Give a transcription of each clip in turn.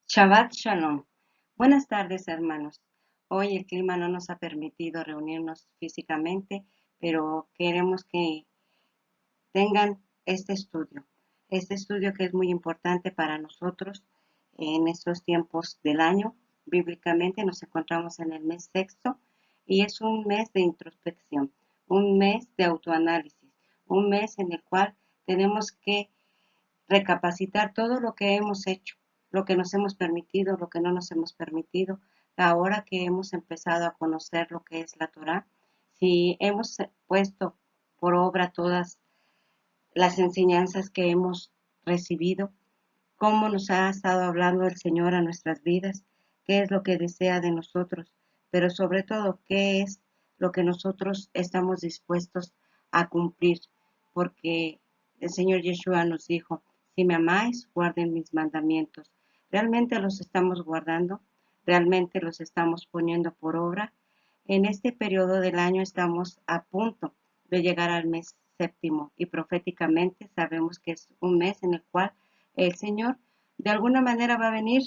Shabbat Shalom. Buenas tardes, hermanos. Hoy el clima no nos ha permitido reunirnos físicamente, pero queremos que tengan este estudio que es muy importante para nosotros en estos tiempos del año. Bíblicamente nos encontramos en el mes sexto y es un mes de introspección, un mes de autoanálisis, un mes en el cual tenemos que recapacitar todo lo que hemos hecho, lo que nos hemos permitido, lo que no nos hemos permitido. Ahora que hemos empezado a conocer lo que es la Torá, si hemos puesto por obra todas las enseñanzas que hemos recibido, cómo nos ha estado hablando el Señor a nuestras vidas, qué es lo que desea de nosotros, pero sobre todo qué es lo que nosotros estamos dispuestos a cumplir, porque el Señor Yeshua nos dijo, si me amáis, guarden mis mandamientos. ¿Realmente los estamos guardando? ¿Realmente los estamos poniendo por obra? En este periodo del año estamos a punto de llegar al mes séptimo y proféticamente sabemos que es un mes en el cual el Señor de alguna manera va a venir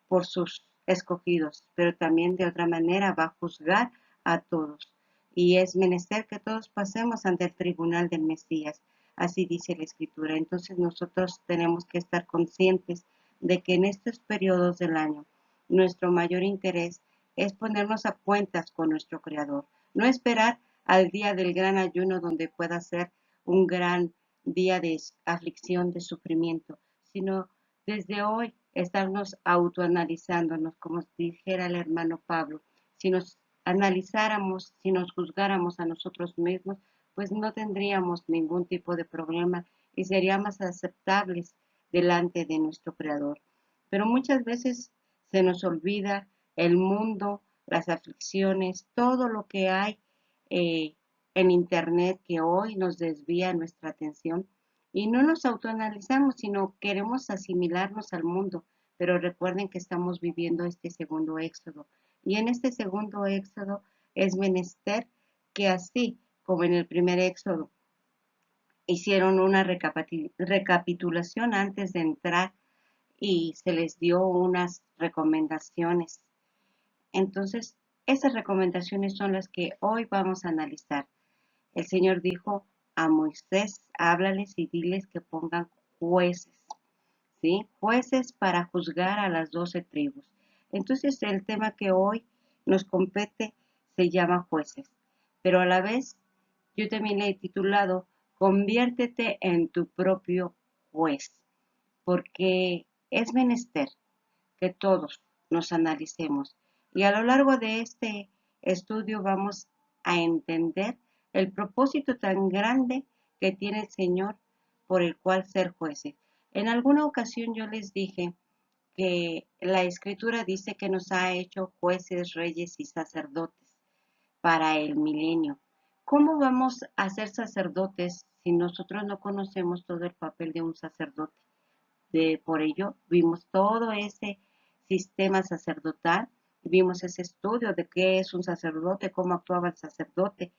por sus escogidos, pero también de otra manera va a juzgar a todos. Y es menester que todos pasemos ante el tribunal del Mesías. Así dice la Escritura. Entonces nosotros tenemos que estar conscientes de que en estos periodos del año nuestro mayor interés es ponernos a cuentas con nuestro Creador. No esperar al día del gran ayuno donde pueda ser un gran día de aflicción, de sufrimiento, sino desde hoy estarnos autoanalizándonos, como dijera el hermano Pablo. Si nos analizáramos, si nos juzgáramos a nosotros mismos, pues no tendríamos ningún tipo de problema y seríamos aceptables delante de nuestro Creador. Pero muchas veces se nos olvida el mundo, las aflicciones, todo lo que hay eh, en Internet que hoy nos desvía nuestra atención y no nos autoanalizamos, sino queremos asimilarnos al mundo. Pero recuerden que estamos viviendo este segundo éxodo. Y en este segundo éxodo es menester que así como en el primer éxodo hicieron una recapitulación antes de entrar y se les dio unas recomendaciones. Entonces, esas recomendaciones son las que hoy vamos a analizar. El Señor dijo a Moisés, háblales y diles que pongan jueces, ¿sí? Jueces para juzgar a las 12 tribus. Entonces, el tema que hoy nos compete se llama jueces, pero a la vez yo también le he titulado Conviértete en tu propio juez, porque es menester que todos nos analicemos y a lo largo de este estudio vamos a entender el propósito tan grande que tiene el Señor por el cual ser jueces. En alguna ocasión yo les dije que la Escritura dice que nos ha hecho jueces, reyes y sacerdotes para el milenio. ¿Cómo vamos a ser sacerdotes si nosotros no conocemos todo el papel de un sacerdote? Por ello, vimos todo ese sistema sacerdotal, vimos ese estudio de qué es un sacerdote, cómo actuaba el sacerdote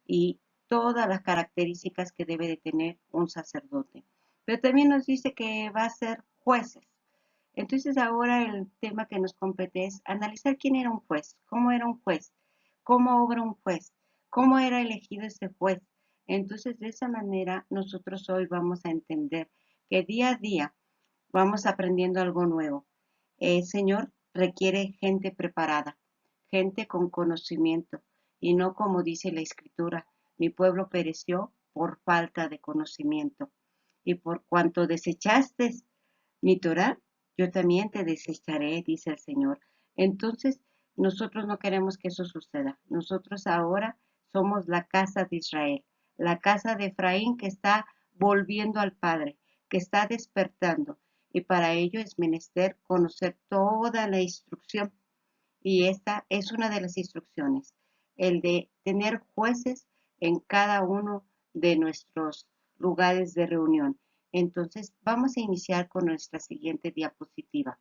y todas las características que debe de tener un sacerdote. Pero también nos dice que va a ser jueces. Entonces ahora el tema que nos compete es analizar quién era un juez, cómo era un juez, cómo obra un juez, cómo era elegido ese juez. Entonces de esa manera nosotros hoy vamos a entender que día a día vamos aprendiendo algo nuevo. El Señor requiere gente preparada, gente con conocimiento, y no como dice la Escritura, mi pueblo pereció por falta de conocimiento. Y por cuanto desechaste mi Torah, yo también te desecharé, dice el Señor. Entonces, nosotros no queremos que eso suceda. Nosotros ahora somos la casa de Israel, la casa de Efraín que está volviendo al Padre, que está despertando. Y para ello es menester conocer toda la instrucción. Y esta es una de las instrucciones, el de tener jueces en cada uno de nuestros lugares de reunión. Entonces, vamos a iniciar con nuestra siguiente diapositiva.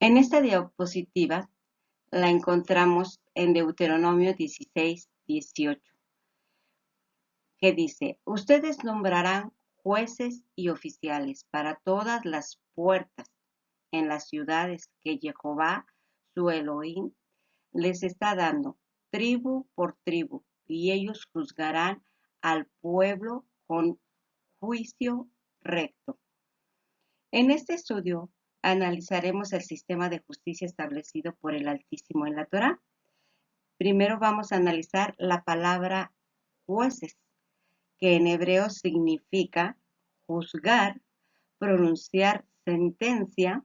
En esta diapositiva la encontramos en Deuteronomio 16, 18. que dice, ustedes nombrarán jueces y oficiales para todas las puertas en las ciudades que Jehová, su Elohim, les está dando, tribu por tribu, y ellos juzgarán al pueblo con juicio recto. En este estudio analizaremos el sistema de justicia establecido por el Altísimo en la Torá. Primero vamos a analizar la palabra jueces, que en hebreo significa juzgar, pronunciar sentencia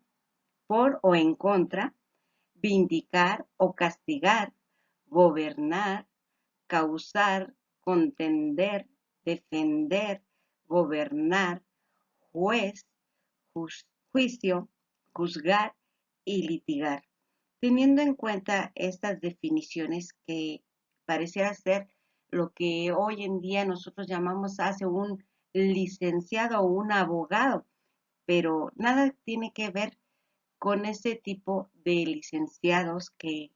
por o en contra, vindicar o castigar, gobernar, causar, contender, defender, gobernar, juez, juicio, juzgar y litigar. Teniendo en cuenta estas definiciones que pareciera ser lo que hoy en día nosotros llamamos hace un licenciado o un abogado, pero nada tiene que ver con ese tipo de licenciados que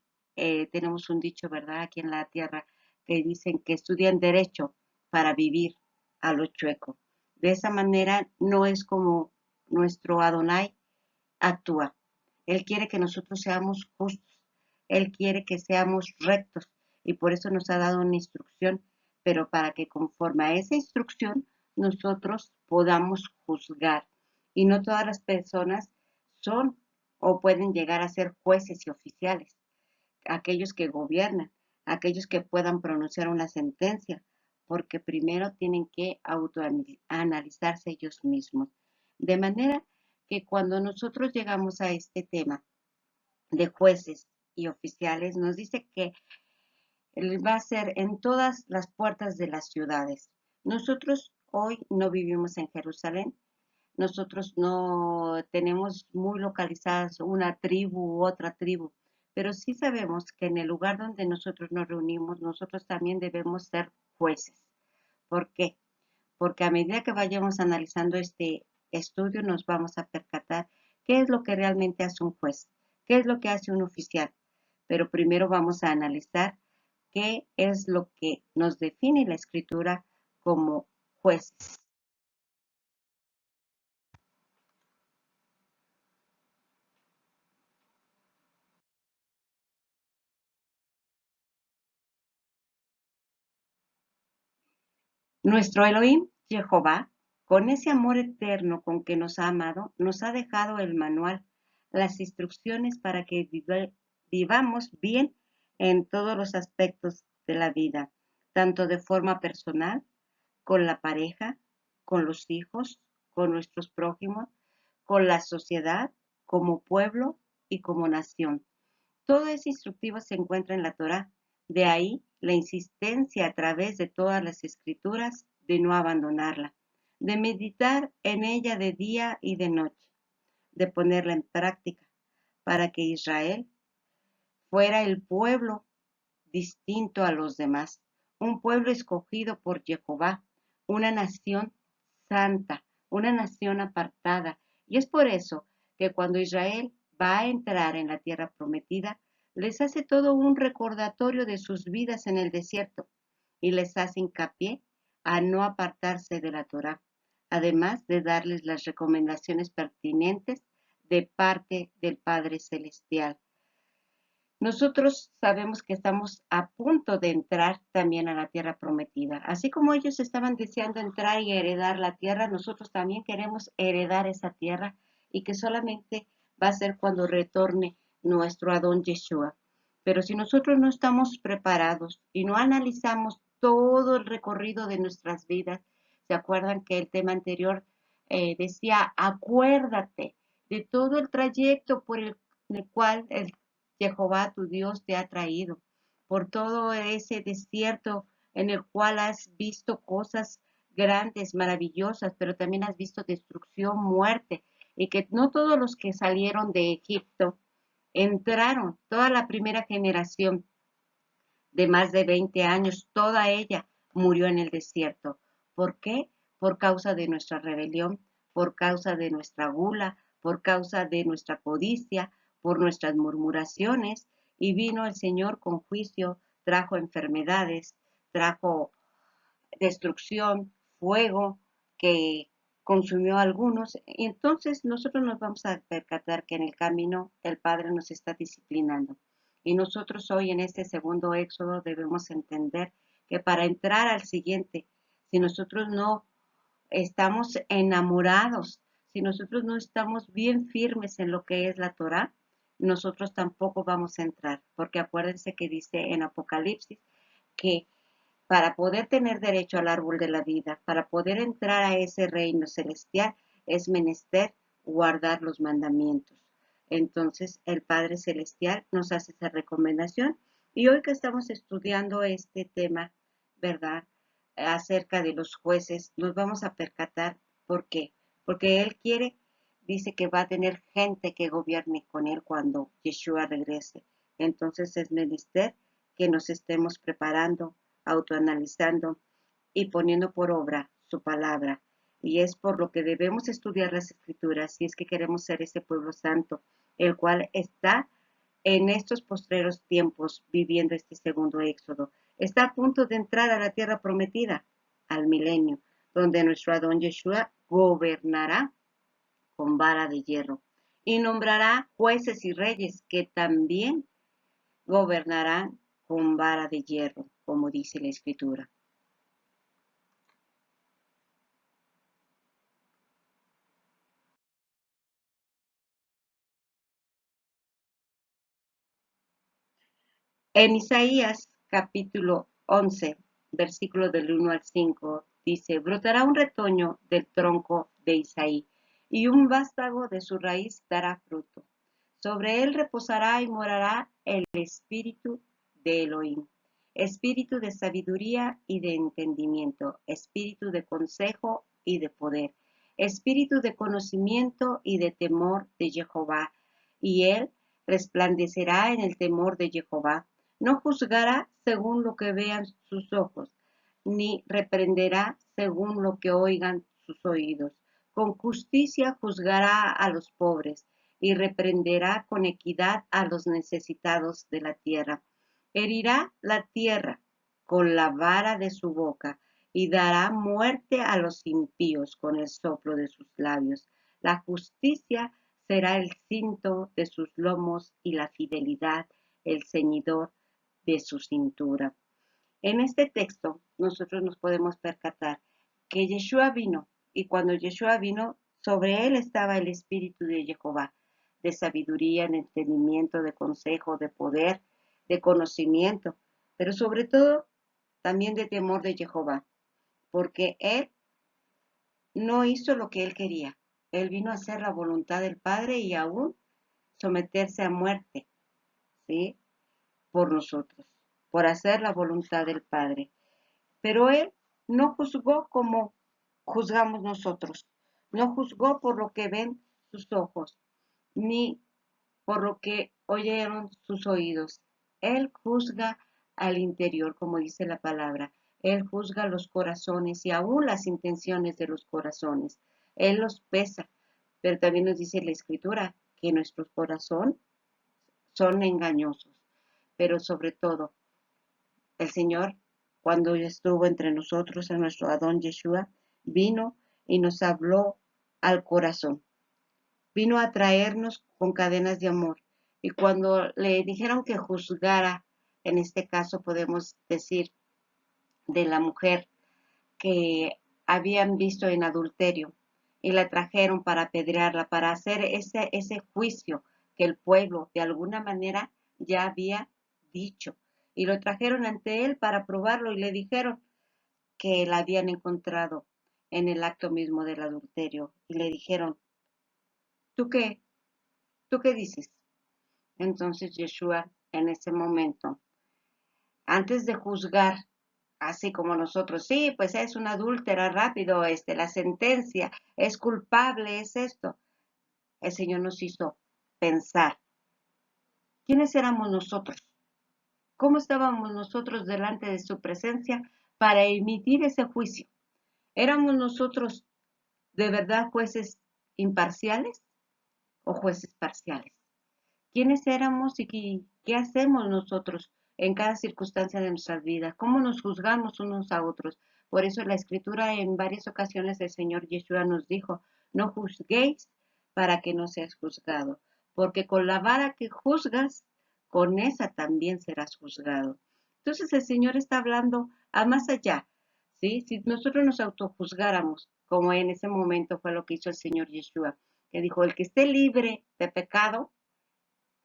tenemos un dicho, ¿verdad?, aquí en la tierra, que dicen que estudian derecho para vivir a lo chueco. De esa manera no es como nuestro Adonai actúa. Él quiere que nosotros seamos justos, Él quiere que seamos rectos y por eso nos ha dado una instrucción, pero para que conforme a esa instrucción nosotros podamos juzgar. Y no todas las personas son o pueden llegar a ser jueces y oficiales, aquellos que gobiernan, aquellos que puedan pronunciar una sentencia, porque primero tienen que autoanalizarse ellos mismos. De manera que cuando nosotros llegamos a este tema de jueces y oficiales, nos dice que va a ser en todas las puertas de las ciudades. Nosotros hoy no vivimos en Jerusalén, nosotros no tenemos muy localizadas una tribu u otra tribu, pero sí sabemos que en el lugar donde nosotros nos reunimos, nosotros también debemos ser jueces. ¿Por qué? Porque a medida que vayamos analizando este estudio nos vamos a percatar qué es lo que realmente hace un juez, qué es lo que hace un oficial. Pero primero vamos a analizar qué es lo que nos define la escritura como jueces. Nuestro Elohim, Jehová, con ese amor eterno con que nos ha amado, nos ha dejado el manual, las instrucciones para que vivamos bien en todos los aspectos de la vida, tanto de forma personal, con la pareja, con los hijos, con nuestros prójimos, con la sociedad, como pueblo y como nación. Todo ese instructivo se encuentra en la Torá. De ahí la insistencia a través de todas las escrituras de no abandonarla, de meditar en ella de día y de noche, de ponerla en práctica, para que Israel fuera el pueblo distinto a los demás, un pueblo escogido por Jehová, una nación santa, una nación apartada. Y es por eso que cuando Israel va a entrar en la tierra prometida, les hace todo un recordatorio de sus vidas en el desierto y les hace hincapié a no apartarse de la Torá, además de darles las recomendaciones pertinentes de parte del Padre Celestial. Nosotros sabemos que estamos a punto de entrar también a la tierra prometida. Así como ellos estaban deseando entrar y heredar la tierra, nosotros también queremos heredar esa tierra y que solamente va a ser cuando retorne nuestro Adón Yeshua. Pero si nosotros no estamos preparados y no analizamos todo el recorrido de nuestras vidas, ¿se acuerdan que el tema anterior decía, acuérdate de todo el trayecto por el cual el Jehová tu Dios te ha traído, por todo ese desierto en el cual has visto cosas grandes, maravillosas, pero también has visto destrucción, muerte, y que no todos los que salieron de Egipto entraron, toda la primera generación de más de 20 años, toda ella murió en el desierto. ¿Por qué? Por causa de nuestra rebelión, por causa de nuestra gula, por causa de nuestra codicia, por nuestras murmuraciones, y vino el Señor con juicio, trajo enfermedades, trajo destrucción, fuego que consumió a algunos. Y entonces nosotros nos vamos a percatar que en el camino el Padre nos está disciplinando. Y nosotros hoy en este segundo éxodo debemos entender que para entrar al siguiente, si nosotros no estamos enamorados, si nosotros no estamos bien firmes en lo que es la Torá, nosotros tampoco vamos a entrar, porque acuérdense que dice en Apocalipsis que para poder tener derecho al árbol de la vida, para poder entrar a ese reino celestial, es menester guardar los mandamientos. Entonces, el Padre Celestial nos hace esa recomendación. Y hoy que estamos estudiando este tema, ¿verdad? Acerca de los jueces, nos vamos a percatar por qué. Porque Él quiere, dice que va a tener gente que gobierne con Él cuando Yeshua regrese. Entonces es menester que nos estemos preparando, autoanalizando y poniendo por obra su palabra. Y es por lo que debemos estudiar las escrituras si es que queremos ser ese pueblo santo, el cual está en estos postreros tiempos viviendo este segundo éxodo. Está a punto de entrar a la tierra prometida, al milenio, donde nuestro Adón Yeshua gobernará con vara de hierro y nombrará jueces y reyes que también gobernarán con vara de hierro, como dice la escritura. En Isaías capítulo 11, versículo del 1 al 5, dice, brotará un retoño del tronco de Isaí, y un vástago de su raíz dará fruto. Sobre él reposará y morará el espíritu de Elohim, espíritu de sabiduría y de entendimiento, espíritu de consejo y de poder, espíritu de conocimiento y de temor de Jehová, y él resplandecerá en el temor de Jehová. No juzgará según lo que vean sus ojos, ni reprenderá según lo que oigan sus oídos. Con justicia juzgará a los pobres y reprenderá con equidad a los necesitados de la tierra. Herirá la tierra con la vara de su boca y dará muerte a los impíos con el soplo de sus labios. La justicia será el cinto de sus lomos y la fidelidad el ceñidor de su cintura. En este texto nosotros nos podemos percatar que Yeshua vino y cuando Yeshua vino, sobre él estaba el espíritu de Jehová, de sabiduría, de entendimiento, de consejo, de poder, de conocimiento, pero sobre todo también de temor de Jehová, porque él no hizo lo que él quería. Él vino a hacer la voluntad del Padre y aún someterse a muerte, ¿sí? Por nosotros, por hacer la voluntad del Padre. Pero Él no juzgó como juzgamos nosotros, no juzgó por lo que ven sus ojos, ni por lo que oyeron sus oídos. Él juzga al interior, como dice la palabra. Él juzga los corazones y aún las intenciones de los corazones. Él los pesa, pero también nos dice la Escritura que nuestros corazones son engañosos, pero sobre todo el Señor, cuando estuvo entre nosotros, en nuestro Adón Yeshua, vino y nos habló al corazón. Vino a traernos con cadenas de amor. Y cuando le dijeron que juzgara, en este caso podemos decir de la mujer que habían visto en adulterio y la trajeron para apedrearla, para hacer ese juicio que el pueblo de alguna manera ya había dicho. Y lo trajeron ante él para probarlo y le dijeron que la habían encontrado en el acto mismo del adulterio. Y le dijeron, ¿tú qué? ¿Tú qué dices? Entonces Yeshua en ese momento, antes de juzgar, así como nosotros, sí, pues es una adúltera, rápido, la sentencia, es culpable, es esto. El Señor nos hizo pensar, ¿quiénes éramos nosotros? ¿Cómo estábamos nosotros delante de su presencia para emitir ese juicio? ¿Éramos nosotros de verdad jueces imparciales o jueces parciales? ¿Quiénes éramos y qué hacemos nosotros en cada circunstancia de nuestras vidas? ¿Cómo nos juzgamos unos a otros? Por eso la Escritura en varias ocasiones el Señor Yeshua nos dijo, no juzguéis para que no seas juzgado, porque con la vara que juzgas, con esa también serás juzgado. Entonces el Señor está hablando a más allá, ¿sí? Si nosotros nos autojuzgáramos, como en ese momento fue lo que hizo el Señor Yeshua, que dijo, el que esté libre de pecado,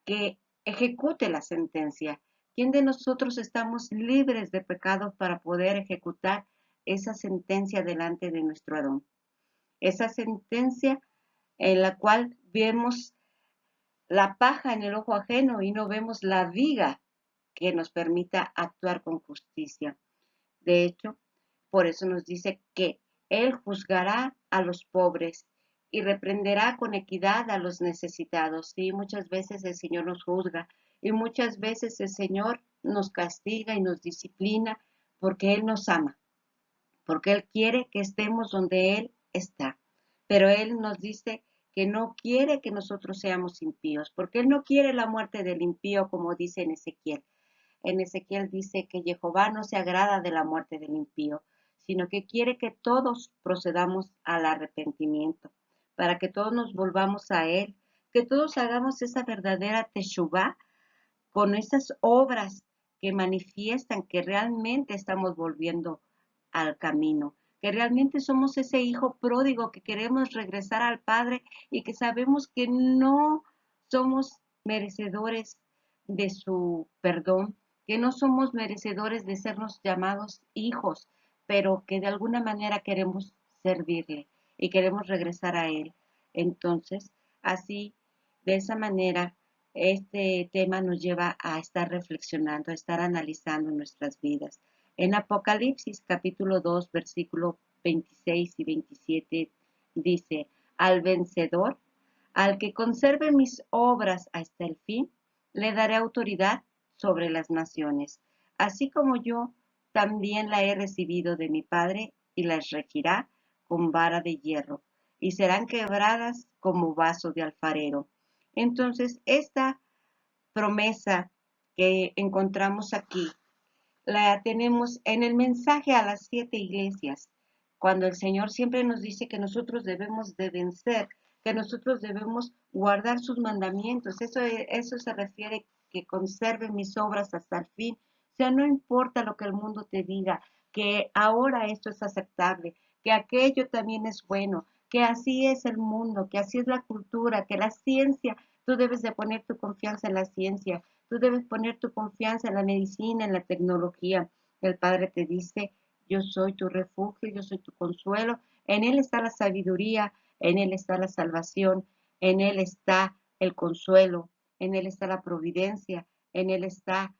que ejecute la sentencia. ¿Quién de nosotros estamos libres de pecado para poder ejecutar esa sentencia delante de nuestro Adón? Esa sentencia en la cual vemos la paja en el ojo ajeno y no vemos la viga que nos permita actuar con justicia. De hecho, por eso nos dice que Él juzgará a los pobres y reprenderá con equidad a los necesitados. Sí, muchas veces el Señor nos juzga y muchas veces el Señor nos castiga y nos disciplina porque Él nos ama, porque Él quiere que estemos donde Él está. Pero Él nos dice que no quiere que nosotros seamos impíos, porque Él no quiere la muerte del impío, como dice en Ezequiel. En Ezequiel dice que Jehová no se agrada de la muerte del impío, sino que quiere que todos procedamos al arrepentimiento, para que todos nos volvamos a Él, que todos hagamos esa verdadera teshuvá con esas obras que manifiestan que realmente estamos volviendo al camino, que realmente somos ese hijo pródigo que queremos regresar al Padre y que sabemos que no somos merecedores de su perdón, que no somos merecedores de sernos llamados hijos, pero que de alguna manera queremos servirle y queremos regresar a Él. Entonces, así, de esa manera, este tema nos lleva a estar reflexionando, a estar analizando nuestras vidas. En Apocalipsis capítulo 2, versículo 26 y 27 dice, al vencedor, al que conserve mis obras hasta el fin, le daré autoridad sobre las naciones, así como yo también la he recibido de mi Padre y las regirá con vara de hierro, y serán quebradas como vaso de alfarero. Entonces, esta promesa que encontramos aquí la tenemos en el mensaje a las 7 iglesias, cuando el Señor siempre nos dice que nosotros debemos de vencer, que nosotros debemos guardar sus mandamientos. Eso se refiere que conserven mis obras hasta el fin. O sea, no importa lo que el mundo te diga, que ahora esto es aceptable, que aquello también es bueno, que así es el mundo, que así es la cultura, que la ciencia, tú debes de poner tu confianza en la ciencia, tú debes poner tu confianza en la medicina, en la tecnología. El Padre te dice, yo soy tu refugio, yo soy tu consuelo. En Él está la sabiduría, en Él está la salvación, en Él está el consuelo, en Él está la providencia, en Él está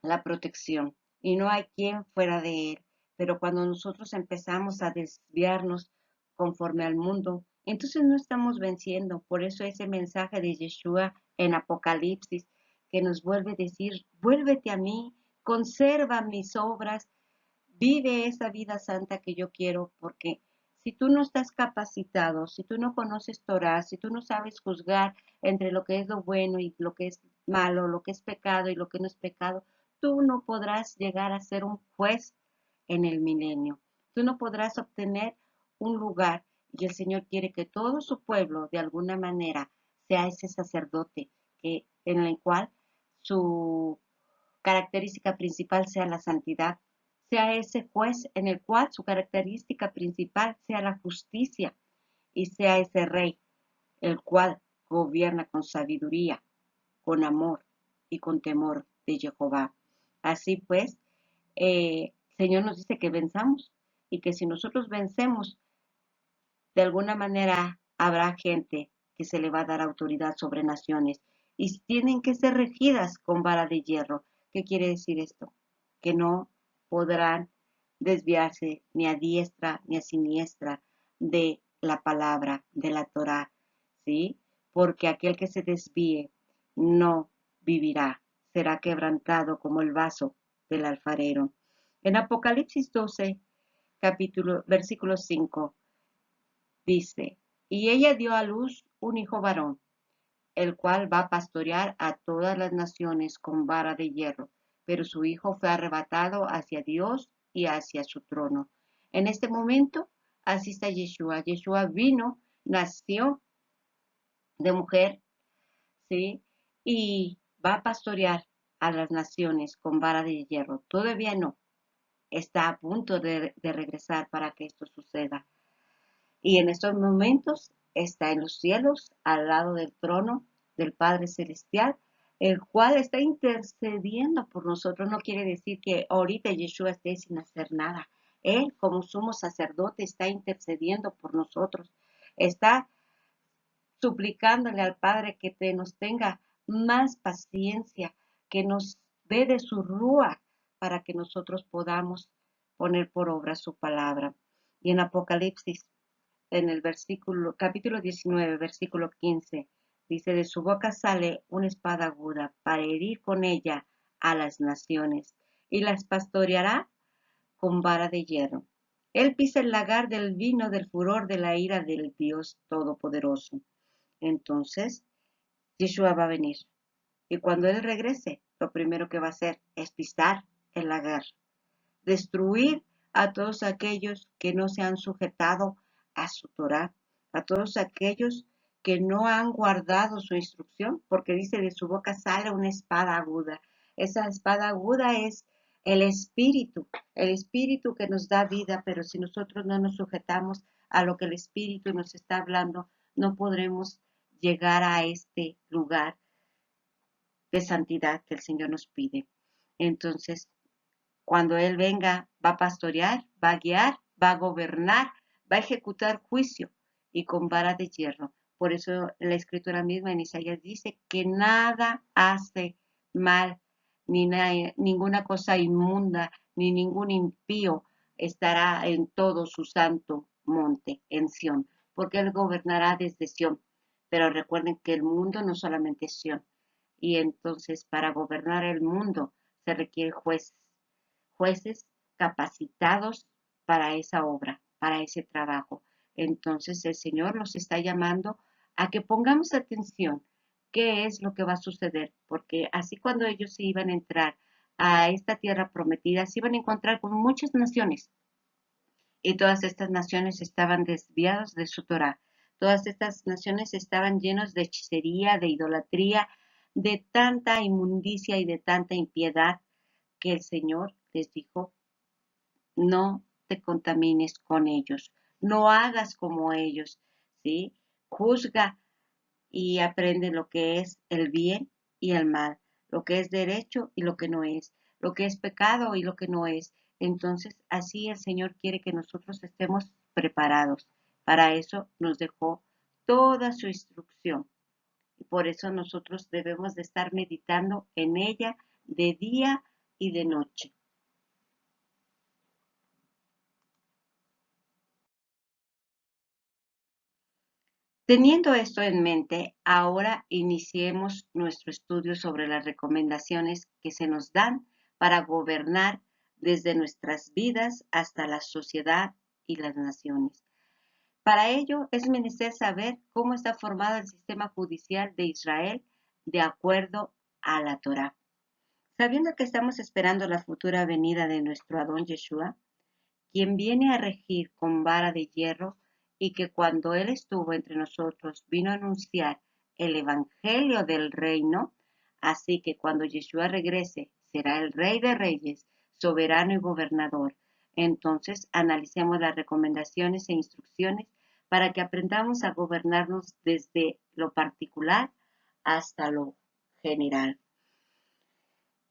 la protección. Y no hay quien fuera de Él. Pero cuando nosotros empezamos a desviarnos conforme al mundo, entonces no estamos venciendo. Por eso ese mensaje de Yeshua en Apocalipsis que nos vuelve a decir, vuélvete a mí, conserva mis obras, vive esa vida santa que yo quiero, porque si tú no estás capacitado, si tú no conoces Torah, si tú no sabes juzgar entre lo que es lo bueno y lo que es malo, lo que es pecado y lo que no es pecado, tú no podrás llegar a ser un juez en el milenio. Tú no podrás obtener un lugar y el Señor quiere que todo su pueblo de alguna manera sea ese sacerdote que, en el cual su característica principal sea la santidad, sea ese juez en el cual su característica principal sea la justicia y sea ese rey el cual gobierna con sabiduría, con amor y con temor de Jehová. Así pues, el Señor nos dice que venzamos y que si nosotros vencemos, de alguna manera habrá gente que se le va a dar autoridad sobre naciones y tienen que ser regidas con vara de hierro. ¿Qué quiere decir esto? Que no podrán desviarse ni a diestra ni a siniestra de la palabra, de la Torá, ¿sí? Porque aquel que se desvíe no vivirá, será quebrantado como el vaso del alfarero. En Apocalipsis 12, versículo 5, dice, y ella dio a luz un hijo varón, el cual va a pastorear a todas las naciones con vara de hierro, pero su hijo fue arrebatado hacia Dios y hacia su trono. En este momento, así está Yeshua. Yeshua vino, nació de mujer, ¿sí? Y va a pastorear a las naciones con vara de hierro. Todavía no. Está a punto de regresar para que esto suceda. Y en estos momentos está en los cielos, al lado del trono del Padre Celestial, el cual está intercediendo por nosotros. No quiere decir que ahorita Yeshua esté sin hacer nada. Él, como sumo sacerdote, está intercediendo por nosotros. Está suplicándole al Padre que nos tenga más paciencia, que nos dé de su rúa para que nosotros podamos poner por obra su palabra. Y en Apocalipsis, en el capítulo 19, versículo 15, dice, de su boca sale una espada aguda para herir con ella a las naciones y las pastoreará con vara de hierro. Él pisa el lagar del vino del furor de la ira del Dios Todopoderoso. Entonces, Yeshua va a venir. Y cuando Él regrese, lo primero que va a hacer es pisar el lagar, destruir a todos aquellos que no se han sujetado a su Torah, a todos aquellos que no han guardado su instrucción, porque dice de su boca sale una espada aguda. Esa espada aguda es el espíritu que nos da vida, pero si nosotros no nos sujetamos a lo que el espíritu nos está hablando, no podremos llegar a este lugar de santidad que el Señor nos pide. Entonces, cuando Él venga, va a pastorear, va a guiar, va a gobernar, va a ejecutar juicio y con vara de hierro. Por eso la escritura misma en Isaías dice que nada hace mal, ni ninguna cosa inmunda, ni ningún impío estará en todo su santo monte, en Sión, porque Él gobernará desde Sión. Pero recuerden que el mundo no solamente es Sión. Y entonces para gobernar el mundo se requieren jueces capacitados para esa obra, para ese trabajo. Entonces el Señor nos está llamando a que pongamos atención qué es lo que va a suceder, porque así cuando ellos se iban a entrar a esta tierra prometida, se iban a encontrar con muchas naciones y todas estas naciones estaban desviadas de su Torah. Todas estas naciones estaban llenas de hechicería, de idolatría, de tanta inmundicia y de tanta impiedad que el Señor les dijo, no te contamines con ellos, no hagas como ellos, ¿sí? Juzga y aprende lo que es el bien y el mal, lo que es derecho y lo que no es, lo que es pecado y lo que no es. Entonces, así el Señor quiere que nosotros estemos preparados. Para eso nos dejó toda su instrucción. Y por eso nosotros debemos de estar meditando en ella de día y de noche. Teniendo esto en mente, ahora iniciemos nuestro estudio sobre las recomendaciones que se nos dan para gobernar desde nuestras vidas hasta la sociedad y las naciones. Para ello es menester saber cómo está formado el sistema judicial de Israel de acuerdo a la Torá. Sabiendo que estamos esperando la futura venida de nuestro Adón Yeshua, quien viene a regir con vara de hierro, y que cuando Él estuvo entre nosotros vino a anunciar el Evangelio del reino, así que cuando Yeshua regrese será el Rey de Reyes, soberano y gobernador. Entonces analicemos las recomendaciones e instrucciones para que aprendamos a gobernarnos desde lo particular hasta lo general.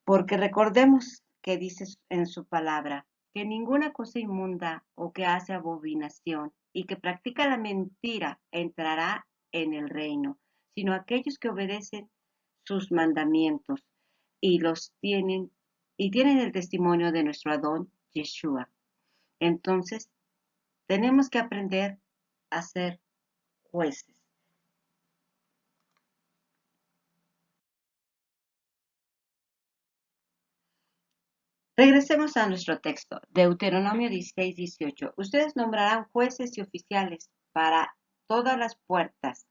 Porque recordemos que dice en su palabra, que ninguna cosa inmunda o que hace abominación y que practica la mentira entrará en el reino, sino aquellos que obedecen sus mandamientos y los tienen el testimonio de nuestro Adón Yeshua. Entonces, tenemos que aprender a ser jueces. Regresemos a nuestro texto, Deuteronomio 16, 18. Ustedes nombrarán jueces y oficiales para todas las puertas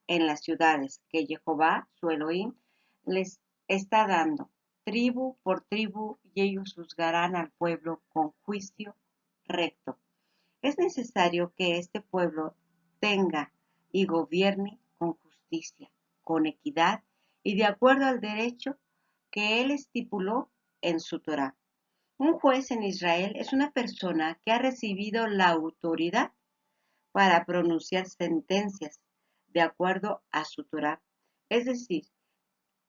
en las ciudades que Jehová, su Elohim, les está dando. tribu por tribu, y ellos juzgarán al pueblo con juicio recto. Es necesario que este pueblo tenga y gobierne con justicia, con equidad y de acuerdo al derecho que él estipuló en su Torá. Un juez en Israel es una persona que ha recibido la autoridad para pronunciar sentencias de acuerdo a su Torá. Es decir,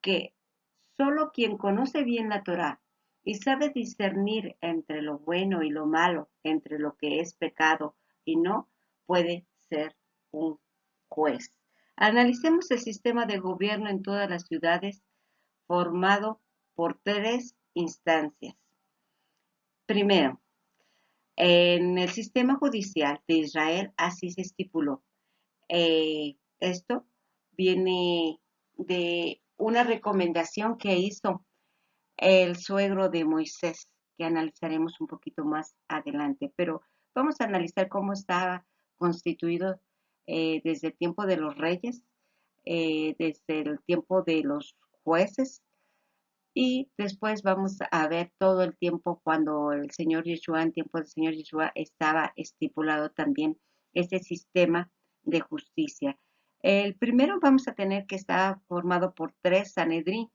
que solo quien conoce bien la Torá y sabe discernir entre lo bueno y lo malo, entre lo que es pecado y no, puede ser un juez. Analicemos el sistema de gobierno en todas las ciudades formado por tres instancias. Primero, en el sistema judicial de Israel así se estipuló. Esto viene de una recomendación que hizo el suegro de Moisés, que analizaremos un poquito más adelante. Pero vamos a analizar cómo estaba constituido desde el tiempo de los reyes, desde el tiempo de los jueces, y después vamos a ver todo el tiempo cuando el Señor Yeshua, en tiempo del Señor Yeshua, estaba estipulado también este sistema de justicia. El primero vamos a tener que estar formado por tres Sanedrín.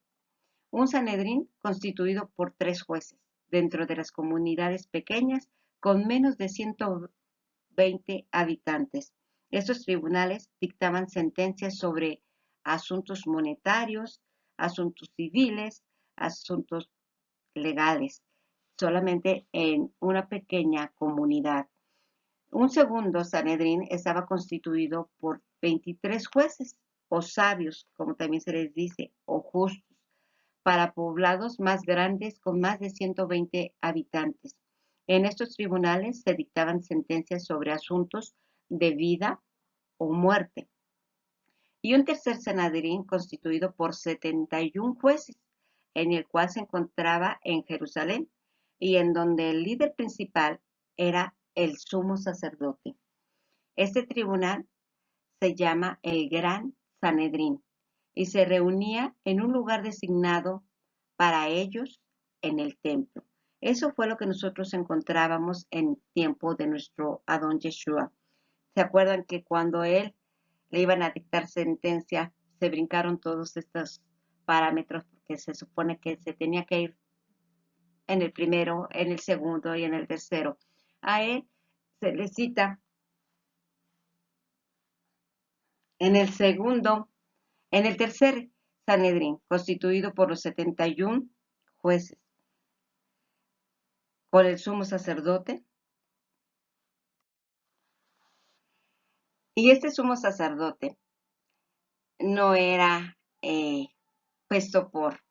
Un Sanedrín constituido por tres jueces dentro de las comunidades pequeñas con menos de 120 habitantes. Estos tribunales dictaban sentencias sobre asuntos monetarios, asuntos civiles, asuntos legales, solamente en una pequeña comunidad. Un segundo Sanedrín estaba constituido por 23 jueces o sabios, como también se les dice, o justos, para poblados más grandes con más de 120 habitantes. En estos tribunales se dictaban sentencias sobre asuntos de vida o muerte. Y un tercer Sanedrín constituido por 71 jueces, en el cual se encontraba en Jerusalén y en donde el líder principal era el sumo sacerdote. Este tribunal se llama el Gran Sanedrín y se reunía en un lugar designado para ellos en el templo. Eso fue lo que nosotros encontrábamos en tiempo de nuestro Adón Yeshua. ¿Se acuerdan que cuando él le iban a dictar sentencia, se brincaron todos estos parámetros porque se supone que se tenía que ir en el primero, en el segundo y en el tercero? A él se le cita en el segundo, en el tercer Sanedrín, constituido por los 71 jueces, por el sumo sacerdote. Y este sumo sacerdote no era puesto por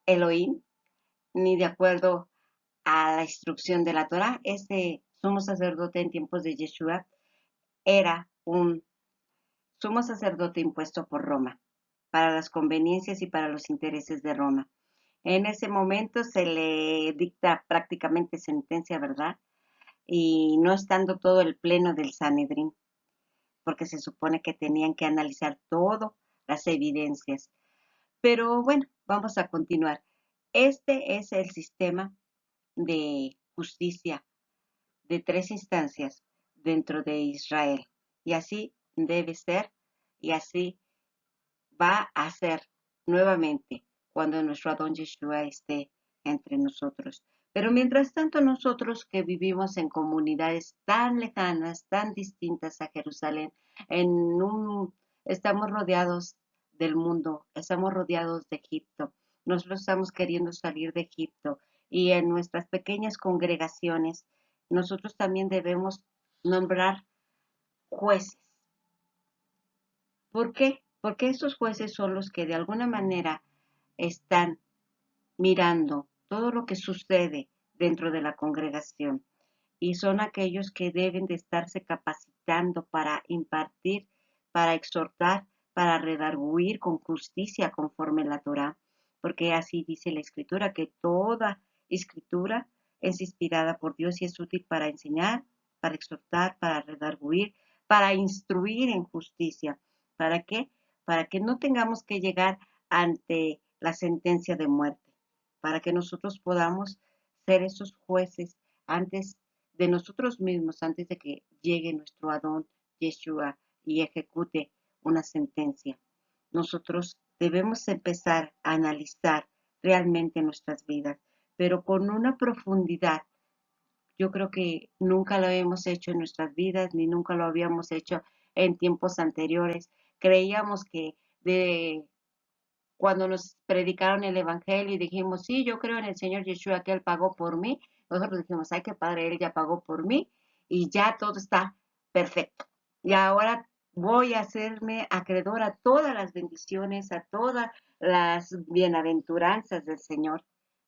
Elohim, ni de acuerdo a la instrucción de la Torá. Este sumo sacerdote en tiempos de Yeshua era un sumo sacerdote impuesto por Roma, para las conveniencias y para los intereses de Roma. En ese momento se le dicta prácticamente sentencia, ¿verdad? Y no estando todo el pleno del Sanedrín, porque se supone que tenían que analizar todas las evidencias. Pero bueno, vamos a continuar. Este es el sistema de justicia de tres instancias dentro de Israel. Y así debe ser, y así va a ser nuevamente cuando nuestro Adón Yeshua esté entre nosotros. Pero mientras tanto, nosotros que vivimos en comunidades tan lejanas, tan distintas a Jerusalén, estamos rodeados del mundo, estamos rodeados de Egipto. Nosotros estamos queriendo salir de Egipto y en nuestras pequeñas congregaciones, nosotros también debemos nombrar jueces. ¿Por qué? Porque estos jueces son los que de alguna manera están mirando todo lo que sucede dentro de la congregación y son aquellos que deben de estarse capacitando para impartir, para exhortar, para redarguir con justicia conforme la Torá, porque así dice la Escritura, que toda Escritura es inspirada por Dios y es útil para enseñar, para exhortar, para redarguir, para instruir en justicia. ¿Para qué? Para que no tengamos que llegar ante la sentencia de muerte. para que nosotros podamos ser esos jueces antes de nosotros mismos, antes de que llegue nuestro Adón Yeshua y ejecute una sentencia. Nosotros debemos empezar a analizar realmente nuestras vidas, pero con una profundidad. Yo creo que nunca lo hemos hecho en nuestras vidas, ni nunca lo habíamos hecho en tiempos anteriores. Creíamos que de cuando nos predicaron el Evangelio y dijimos, sí, yo creo en el Señor Yeshua que Él pagó por mí, nosotros dijimos, ay, qué padre, Él ya pagó por mí y ya todo está perfecto. Y ahora voy a hacerme acreedor a todas las bendiciones, a todas las bienaventuranzas del Señor.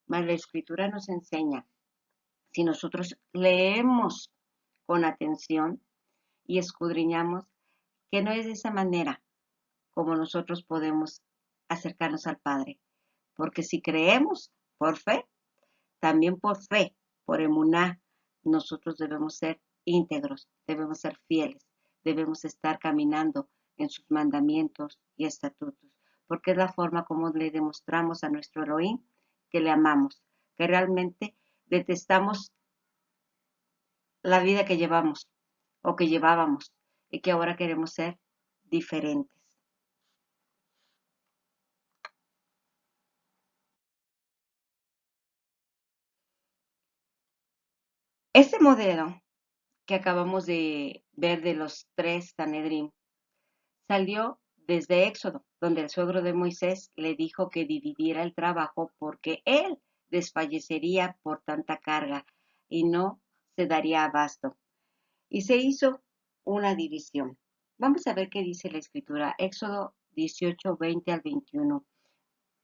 Mas la Escritura nos enseña, si nosotros leemos con atención y escudriñamos, que no es de esa manera como nosotros podemos acercarnos al Padre. Porque si creemos por fe, también por fe, por emuná, nosotros debemos ser íntegros, debemos ser fieles, debemos estar caminando en sus mandamientos y estatutos, porque es la forma como le demostramos a nuestro Elohim que le amamos, que realmente detestamos la vida que llevamos o que llevábamos y que ahora queremos ser diferentes. Este modelo que acabamos de ver de los tres Sanedrín salió desde Éxodo, donde el suegro de Moisés le dijo que dividiera el trabajo porque él desfallecería por tanta carga y no se daría abasto. Y se hizo una división. Vamos a ver qué dice la escritura. Éxodo 18, 20 al 21.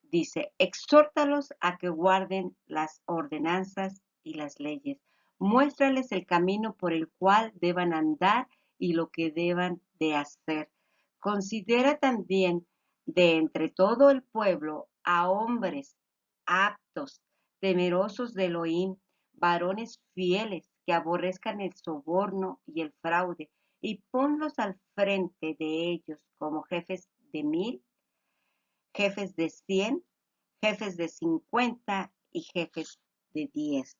Dice, exhórtalos a que guarden las ordenanzas y las leyes. Muéstrales el camino por el cual deban andar y lo que deban de hacer. Considera también de entre todo el pueblo a hombres aptos, temerosos de Elohim, varones fieles que aborrezcan el soborno y el fraude, y ponlos al frente de ellos como jefes de 1000, jefes de 100, jefes de 50 y jefes de 10.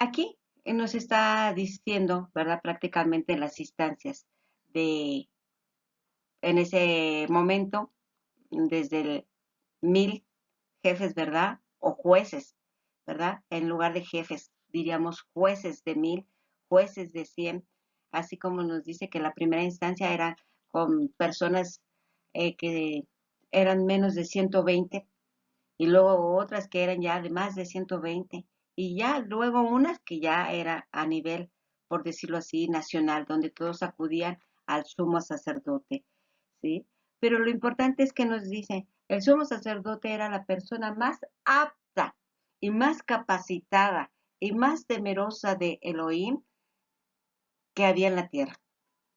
Aquí nos está diciendo, ¿verdad? Prácticamente las instancias de, en ese momento, desde el 1000 jefes, ¿verdad? O jueces, ¿verdad? En lugar de jefes, diríamos jueces de 1000, jueces de 100, así como nos dice que la primera instancia era con personas que eran menos de 120 y luego otras que eran ya de más de 120 y ya luego unas que ya era a nivel, por decirlo así, nacional, donde todos acudían al sumo sacerdote, ¿sí? Pero lo importante es que nos dice, el sumo sacerdote era la persona más apta y más capacitada y más temerosa de Elohim que había en la tierra.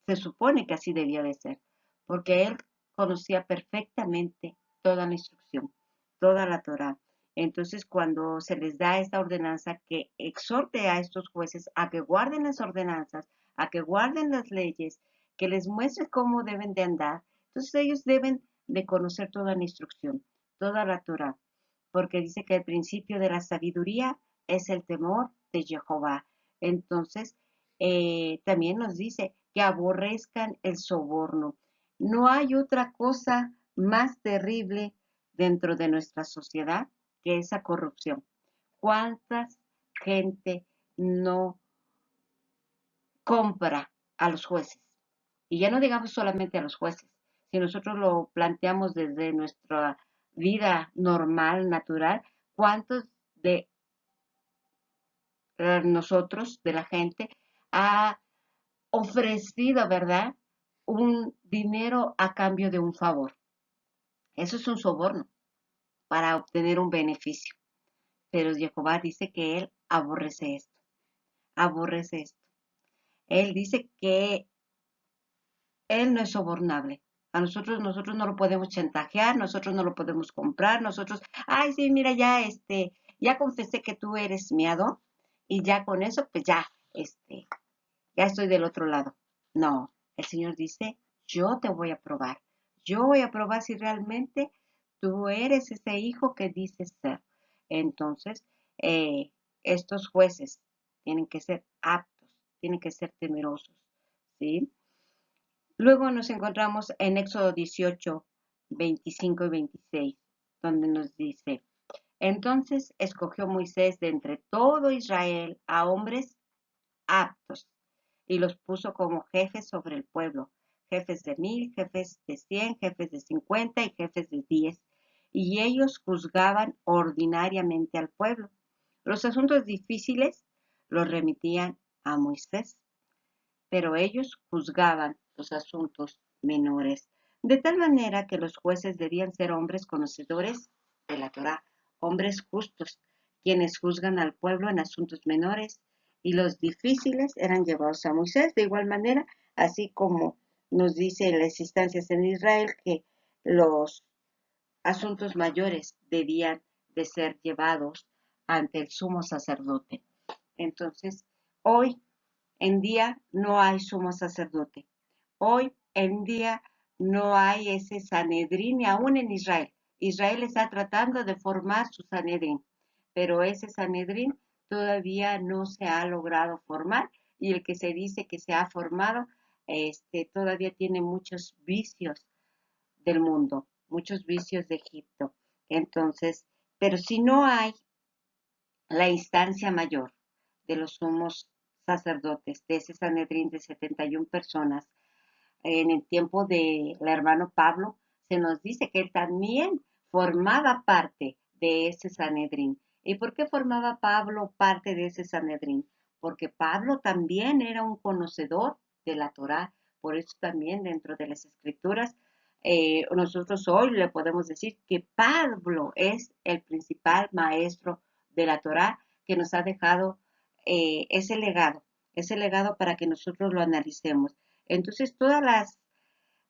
Se supone que así debía de ser, porque él conocía perfectamente toda la instrucción, toda la Torá. Entonces, cuando se les da esta ordenanza que exhorte a estos jueces a que guarden las ordenanzas, a que guarden las leyes, que les muestre cómo deben de andar, entonces ellos deben de conocer toda la instrucción, toda la Torá, porque dice que el principio de la sabiduría es el temor de Jehová. Entonces, también nos dice que aborrezcan el soborno. No hay otra cosa más terrible dentro de nuestra sociedad que esa corrupción. ¿Cuánta gente no compra a los jueces? Y ya no digamos solamente a los jueces. Si nosotros lo planteamos desde nuestra vida normal, natural, ¿cuántos de nosotros, de la gente, ha ofrecido, ¿verdad? Un dinero a cambio de un favor? Eso es un soborno para obtener un beneficio. Pero Jehová dice que él aborrece esto, aborrece esto. Él dice que él no es sobornable. Nosotros no lo podemos chantajear, nosotros no lo podemos comprar, nosotros, ay, sí, mira, ya, ya confesé que tú eres mi Adón y ya con eso, pues ya, ya estoy del otro lado. No, el Señor dice, yo te voy a probar. Yo voy a probar si realmente tú eres ese hijo que dices ser. Entonces, estos jueces tienen que ser aptos, tienen que ser temerosos, ¿sí? Luego nos encontramos en Éxodo 18, 25 y 26, donde nos dice, entonces escogió Moisés de entre todo Israel a hombres aptos y los puso como jefes sobre el pueblo, jefes de 1000, jefes de 100, jefes de 50 y jefes de 10, y ellos juzgaban ordinariamente al pueblo. Los asuntos difíciles los remitían a Moisés, pero ellos juzgaban los asuntos menores, de tal manera que los jueces debían ser hombres conocedores de la Torá, hombres justos, quienes juzgan al pueblo en asuntos menores, y los difíciles eran llevados a Moisés. De igual manera, así como nos dice en las instancias en Israel que los asuntos mayores debían de ser llevados ante el sumo sacerdote. Entonces, hoy en día no hay sumo sacerdote. Hoy en día no hay ese Sanedrín ni aún en Israel. Israel está tratando de formar su Sanedrín, pero ese Sanedrín todavía no se ha logrado formar y el que se dice que se ha formado todavía tiene muchos vicios del mundo, muchos vicios de Egipto. Entonces, pero si no hay la instancia mayor de los sumos sacerdotes, de ese Sanedrín de 71 personas, en el tiempo del hermano Pablo, se nos dice que él también formaba parte de ese Sanedrín. ¿Y por qué formaba Pablo parte de ese Sanedrín? Porque Pablo también era un conocedor de la Torá. Por eso también dentro de las Escrituras, nosotros hoy le podemos decir que Pablo es el principal maestro de la Torá que nos ha dejado ese legado para que nosotros lo analicemos. Entonces, todas las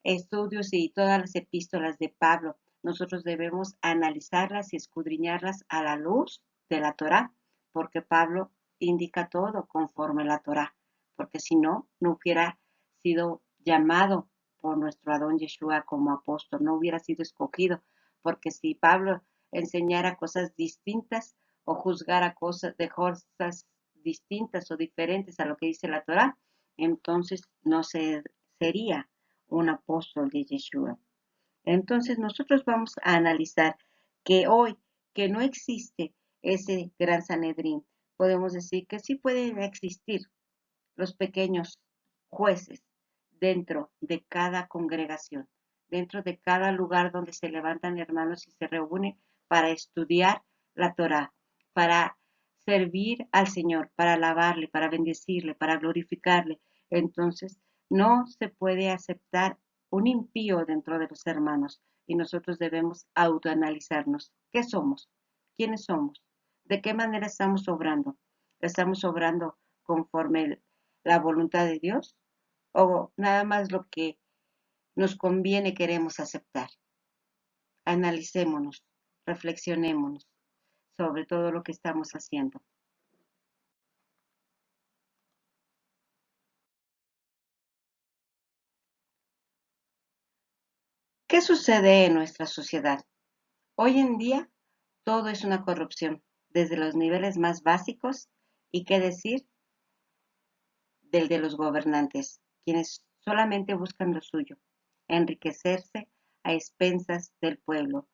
estudios y todas las epístolas de Pablo, nosotros debemos analizarlas y escudriñarlas a la luz de la Torá, porque Pablo indica todo conforme a la Torá, porque si no, no hubiera sido llamado por nuestro Adón Yeshua como apóstol, no hubiera sido escogido, porque si Pablo enseñara cosas distintas o juzgara cosas distintas o diferentes a lo que dice la Torá, entonces no sería un apóstol de Yeshua. Entonces nosotros vamos a analizar que hoy que no existe ese gran Sanedrín, podemos decir que sí pueden existir los pequeños jueces dentro de cada congregación, dentro de cada lugar donde se levantan hermanos y se reúnen para estudiar la Torá, para servir al Señor, para alabarle, para bendecirle, para glorificarle. Entonces, no se puede aceptar un impío dentro de los hermanos y nosotros debemos autoanalizarnos. ¿Qué somos? ¿Quiénes somos? ¿De qué manera estamos obrando? ¿Estamos obrando conforme la voluntad de Dios o nada más lo que nos conviene queremos aceptar? Analicémonos, reflexionémonos sobre todo lo que estamos haciendo. ¿Qué sucede en nuestra sociedad? Hoy en día todo es una corrupción, desde los niveles más básicos y qué decir del de los gobernantes, quienes solamente buscan lo suyo, enriquecerse a expensas del pueblo.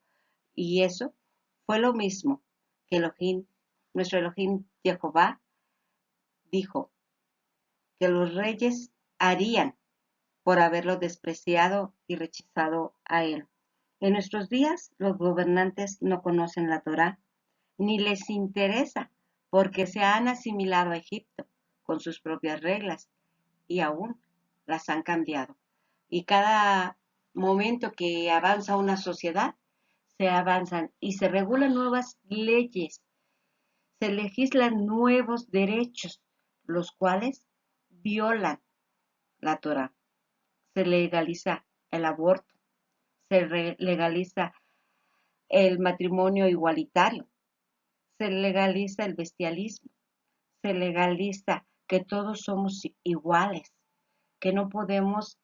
Y eso fue lo mismo que Elohim, nuestro Elohim Jehová, dijo que los reyes harían por haberlo despreciado y rechazado a él. En nuestros días los gobernantes no conocen la Torá, ni les interesa porque se han asimilado a Egipto con sus propias reglas y aún las han cambiado. Y cada momento que avanza una sociedad, se avanzan y se regulan nuevas leyes, se legislan nuevos derechos, los cuales violan la Torá. Se legaliza el aborto, se legaliza el matrimonio igualitario, se legaliza el bestialismo, se legaliza que todos somos iguales, que no podemos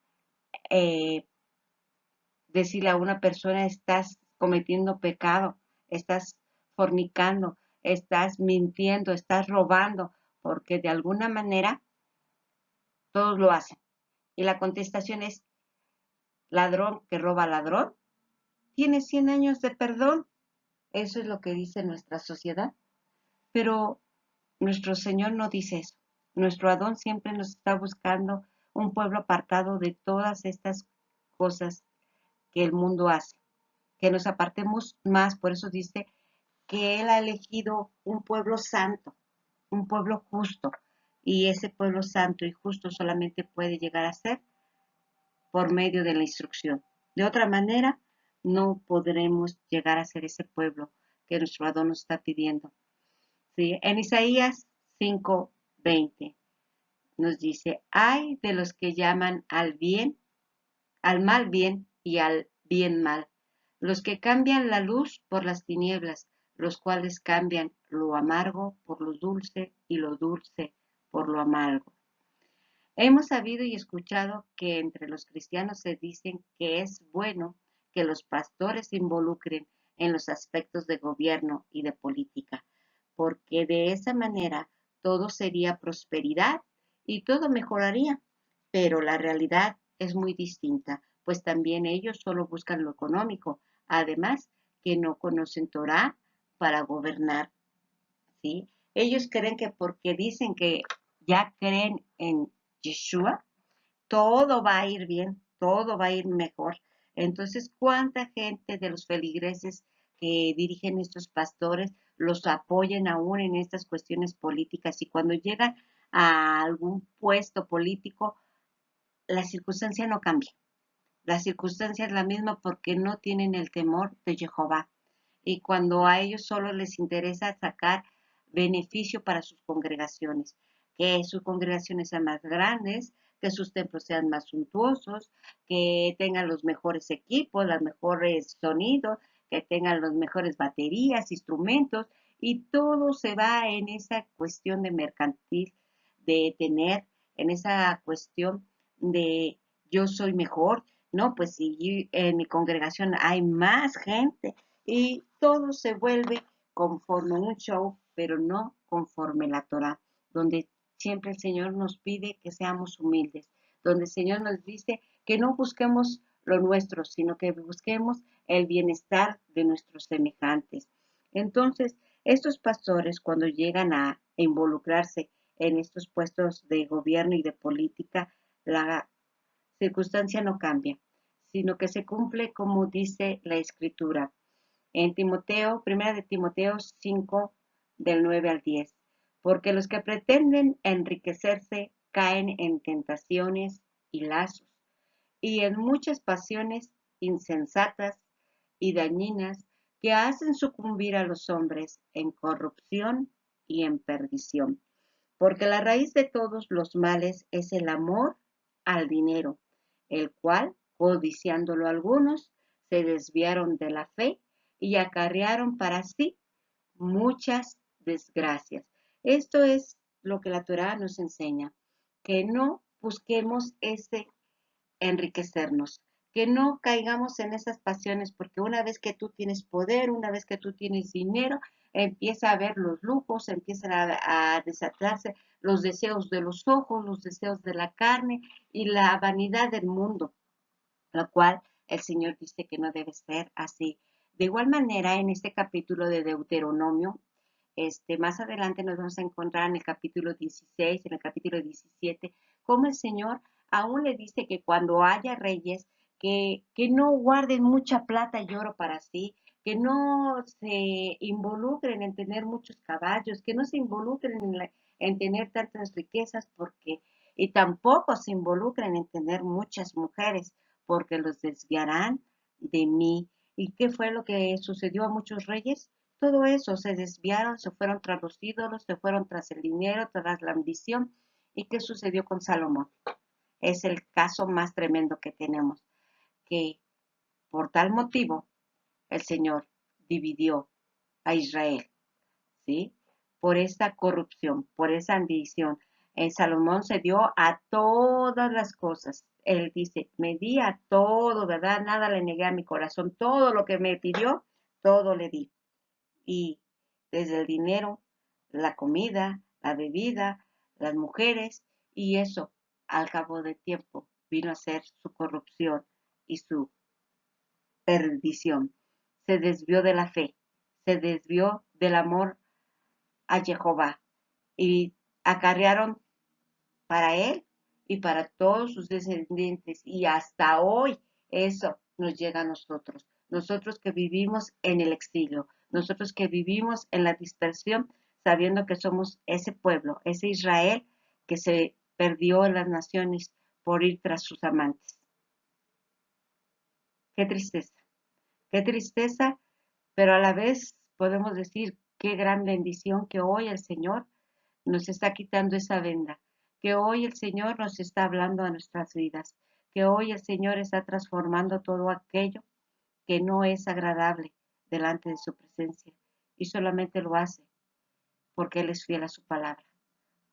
decirle a una persona estás cometiendo pecado, estás fornicando, estás mintiendo, estás robando, porque de alguna manera todos lo hacen. Y la contestación es, ladrón que roba ladrón, tiene 100 años de perdón. Eso es lo que dice nuestra sociedad. Pero nuestro Señor no dice eso. Nuestro Adón siempre nos está buscando un pueblo apartado de todas estas cosas que el mundo hace, que nos apartemos más. Por eso dice que Él ha elegido un pueblo santo, un pueblo justo, y ese pueblo santo y justo solamente puede llegar a ser por medio de la instrucción. De otra manera, no podremos llegar a ser ese pueblo que nuestro Adón nos está pidiendo. ¿Sí? En Isaías 5:20 nos dice, ay de los que llaman al bien, al mal bien y al bien mal, los que cambian la luz por las tinieblas, los cuales cambian lo amargo por lo dulce y lo dulce por lo amargo. Hemos sabido y escuchado que entre los cristianos se dicen que es bueno que los pastores se involucren en los aspectos de gobierno y de política, porque de esa manera todo sería prosperidad y todo mejoraría. Pero la realidad es muy distinta, pues también ellos solo buscan lo económico, además que no conocen Torah para gobernar, ¿sí? Ellos creen que porque dicen que ya creen en Yeshua, todo va a ir bien, todo va a ir mejor. Entonces, ¿cuánta gente de los feligreses que dirigen estos pastores los apoyan aún en estas cuestiones políticas? Y cuando llegan a algún puesto político, la circunstancia no cambia. La circunstancia es la misma porque no tienen el temor de Jehová. Y cuando a ellos solo les interesa sacar beneficio para sus congregaciones, que sus congregaciones sean más grandes, que sus templos sean más suntuosos, que tengan los mejores equipos, los mejores sonidos, que tengan las mejores baterías, instrumentos, y todo se va en esa cuestión de mercantil, de tener, en esa cuestión de yo soy mejor, ¿no? Pues si en mi congregación hay más gente y todo se vuelve conforme un show, pero no conforme la Torah, donde siempre el Señor nos pide que seamos humildes, donde el Señor nos dice que no busquemos lo nuestro, sino que busquemos el bienestar de nuestros semejantes. Entonces, estos pastores cuando llegan a involucrarse en estos puestos de gobierno y de política, la circunstancia no cambia, sino que se cumple como dice la Escritura. En Timoteo, primera de Timoteo 5, del 9 al 10. Porque los que pretenden enriquecerse caen en tentaciones y lazos, y en muchas pasiones insensatas y dañinas que hacen sucumbir a los hombres en corrupción y en perdición. Porque la raíz de todos los males es el amor al dinero, el cual, codiciándolo algunos, se desviaron de la fe y acarrearon para sí muchas desgracias. Esto es lo que la Torá nos enseña, que no busquemos ese enriquecernos, que no caigamos en esas pasiones, porque una vez que tú tienes poder, una vez que tú tienes dinero, empieza a ver los lujos, empiezan a desatarse los deseos de los ojos, los deseos de la carne y la vanidad del mundo, lo cual el Señor dice que no debe ser así. De igual manera, en este capítulo de Deuteronomio, más adelante nos vamos a encontrar en el capítulo 16, en el capítulo 17, cómo el Señor aún le dice que cuando haya reyes, que no guarden mucha plata y oro para sí, que no se involucren en tener muchos caballos, que no se involucren en tener tantas riquezas, porque, y tampoco se involucren en tener muchas mujeres, porque los desviarán de mí. ¿Y qué fue lo que sucedió a muchos reyes? Todo eso, se desviaron, se fueron tras los ídolos, se fueron tras el dinero, tras la ambición. ¿Y qué sucedió con Salomón? Es el caso más tremendo que tenemos, que por tal motivo el Señor dividió a Israel, ¿sí? Por esta corrupción, por esa ambición. Salomón se dio a todas las cosas. Él dice, me di a todo, ¿verdad? Nada le negué a mi corazón. Todo lo que me pidió, todo le di. Y desde el dinero, la comida, la bebida, las mujeres, y eso, al cabo de tiempo, vino a ser su corrupción y su perdición. Se desvió de la fe, se desvió del amor a Jehová y acarrearon para él y para todos sus descendientes. Y hasta hoy eso nos llega a nosotros. Nosotros que vivimos en el exilio, nosotros que vivimos en la dispersión, sabiendo que somos ese pueblo, ese Israel que se perdió en las naciones por ir tras sus amantes. qué tristeza, pero a la vez podemos decir qué gran bendición que hoy el Señor nos está quitando esa venda, que hoy el Señor nos está hablando a nuestras vidas, que hoy el Señor está transformando todo aquello que no es agradable delante de su presencia y solamente lo hace porque Él es fiel a su palabra,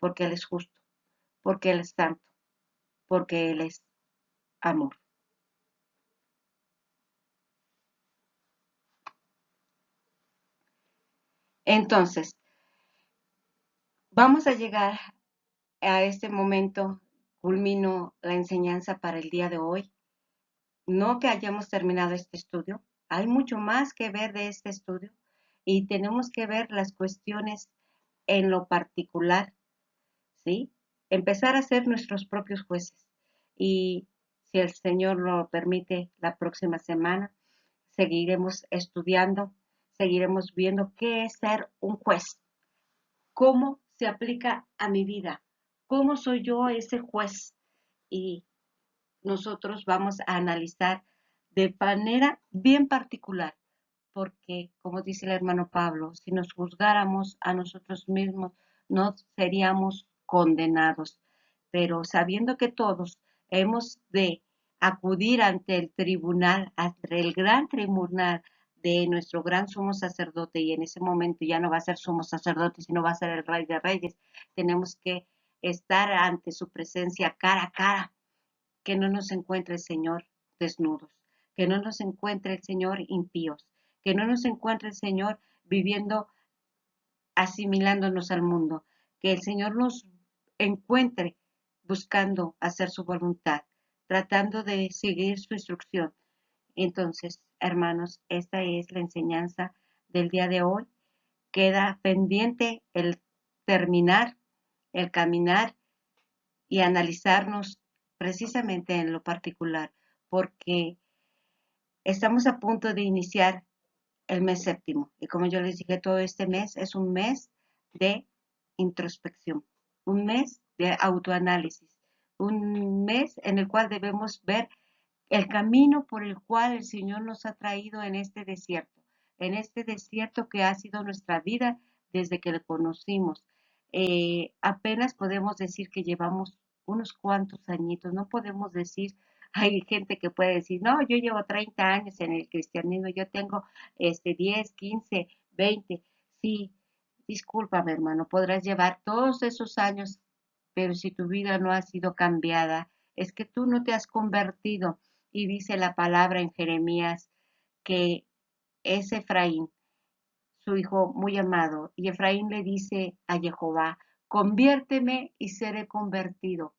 porque Él es justo, porque Él es santo, porque Él es amor. Entonces, vamos a llegar a este momento, culmino la enseñanza para el día de hoy. No que hayamos terminado este estudio, hay mucho más que ver de este estudio y tenemos que ver las cuestiones en lo particular, ¿sí? Empezar a ser nuestros propios jueces. Y si el Señor lo permite, la próxima semana seguiremos estudiando, seguiremos viendo qué es ser un juez, cómo se aplica a mi vida, cómo soy yo ese juez. Y nosotros vamos a analizar de manera bien particular, porque como dice el hermano Pablo, si nos juzgáramos a nosotros mismos, no seríamos condenados, pero sabiendo que todos hemos de acudir ante el tribunal, ante el gran tribunal de nuestro gran sumo sacerdote, y en ese momento ya no va a ser sumo sacerdote, sino va a ser el rey de reyes, tenemos que estar ante su presencia cara a cara, que no nos encuentre el Señor desnudos, que no nos encuentre el Señor impíos, que no nos encuentre el Señor viviendo asimilándonos al mundo, que el Señor nos encuentre buscando hacer su voluntad, tratando de seguir su instrucción. Entonces, hermanos, esta es la enseñanza del día de hoy. Queda pendiente el terminar, el caminar y analizarnos precisamente en lo particular, porque estamos a punto de iniciar el mes séptimo. Y como yo les dije, todo este mes es un mes de introspección, un mes de autoanálisis, un mes en el cual debemos ver el camino por el cual el Señor nos ha traído en este desierto que ha sido nuestra vida desde que lo conocimos. Apenas podemos decir que llevamos unos cuantos añitos, no podemos decir, hay gente que puede decir, no, yo llevo 30 años en el cristianismo, yo tengo 10, 15, 20, sí, discúlpame hermano, podrás llevar todos esos años, pero si tu vida no ha sido cambiada, es que tú no te has convertido. Y dice la palabra en Jeremías que es Efraín, su hijo muy amado, y Efraín le dice a Jehová, conviérteme y seré convertido,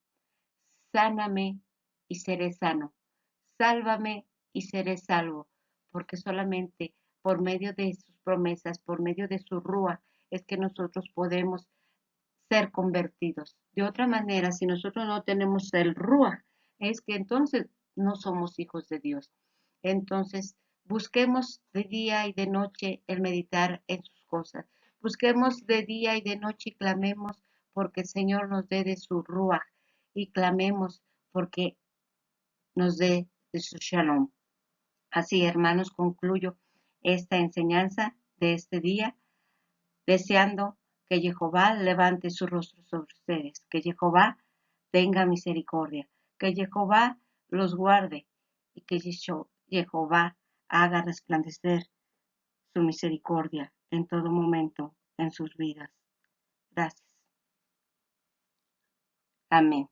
sáname y seré sano, sálvame y seré salvo, porque solamente por medio de sus promesas, por medio de su rúa, es que nosotros podemos ser convertidos. De otra manera, si nosotros no tenemos el rúa, es que entonces no somos hijos de Dios. Entonces, busquemos de día y de noche el meditar en sus cosas. Busquemos de día y de noche y clamemos porque el Señor nos dé de su rúa y clamemos porque nos dé de su shalom. Así, hermanos, concluyo esta enseñanza de este día, deseando que Jehová levante su rostro sobre ustedes, que Jehová tenga misericordia, que Jehová los guarde y que Jehová haga resplandecer su misericordia en todo momento en sus vidas. Gracias. Amén.